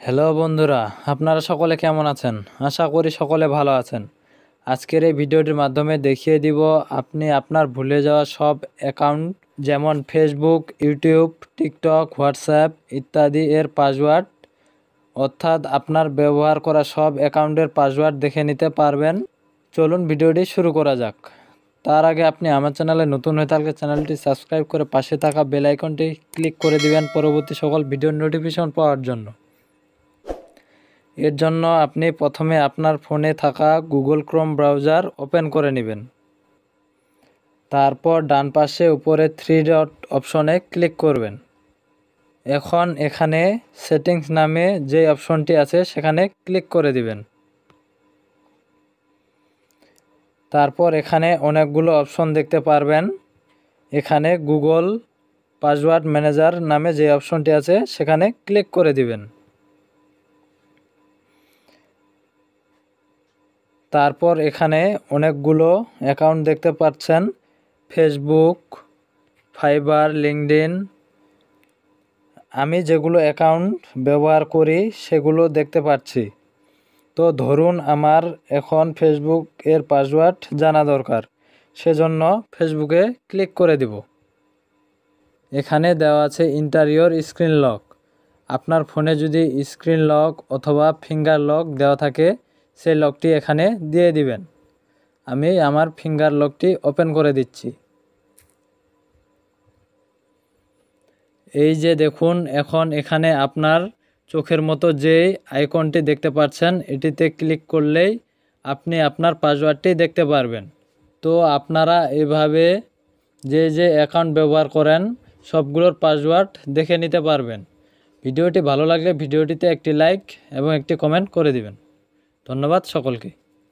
Hello বন্ধুরা, আপনারা সকলে কেমন আছেন? আশা করি সকলে ভালো আছেন। আজকের এই ভিডিওটির মাধ্যমে দেখিয়ে দিব আপনি আপনার ভুলে যাওয়া সব অ্যাকাউন্ট যেমন ফেসবুক, ইউটিউব, টিকটক, হোয়াটসঅ্যাপ ইত্যাদি এর পাসওয়ার্ড অর্থাৎ আপনার ব্যবহার করা সব অ্যাকাউন্টের পাসওয়ার্ড দেখে নিতে পারবেন। চলুন ভিডিওটি শুরু করা যাক। তার আগে আপনি আমার চ্যানেলে নতুন হয়ে থাকলে চ্যানেলটি সাবস্ক্রাইব করে পাশে থাকা বেল আইকনটি ক্লিক করে দিবেন পরবর্তী সকল ভিডিওর নোটিফিকেশন পাওয়ার জন্য। এর জন্য আপনি প্রথমে আপনার ফোনে থাকা গুগল ক্রোম ব্রাউজার ওপেন করে নেবেন। তারপর ডান পাশে উপরে 3 ডট অপশনে ক্লিক করবেন। এখন এখানে সেটিংস নামে যে অপশনটি আছে সেখানে ক্লিক করে দিবেন। তারপর এখানে অনেকগুলো অপশন দেখতে পারবেন। এখানে গুগল পাসওয়ার্ড ম্যানেজার নামে যে অপশনটি আছে সেখানে ক্লিক করে দিবেন। তারপর এখানে অনেকগুলো অ্যাকাউন্ট দেখতে পাচ্ছেন, ফেসবুক, ফাইবার, লিঙ্কডইন। আমি যেগুলো অ্যাকাউন্ট ব্যবহার করি সেগুলো দেখতে পাচ্ছি। তো ধরুন আমার এখন ফেসবুক এর পাসওয়ার্ড জানা দরকার, সেজন্য ফেসবুকে ক্লিক করে দিব। এখানে দেওয়া আছে এন্টার ইওর স্ক্রিন লক। আপনার ফোনে যদি স্ক্রিন লক অথবা ফিঙ্গার লক দেওয়া থাকে সেই লকটি এখানে দিয়ে দিবেন। আমি আমার ফিঙ্গার লকটি ওপেন করে দিচ্ছি। এই যে দেখুন, এখন এখানে আপনার চোখের মতো যে আইকনটি দেখতে পাচ্ছেন এটিতে ক্লিক করলেই আপনি আপনার পাসওয়ার্ডটি দেখতে পারবেন। তো আপনারা এভাবে যে অ্যাকাউন্ট ব্যবহার করেন সবগুলোর পাসওয়ার্ড দেখে নিতে পারবেন। ভিডিওটি ভালো লাগলে ভিডিওটিতে একটি লাইক এবং একটি কমেন্ট করে দিবেন। ধন্যবাদ সকলকে।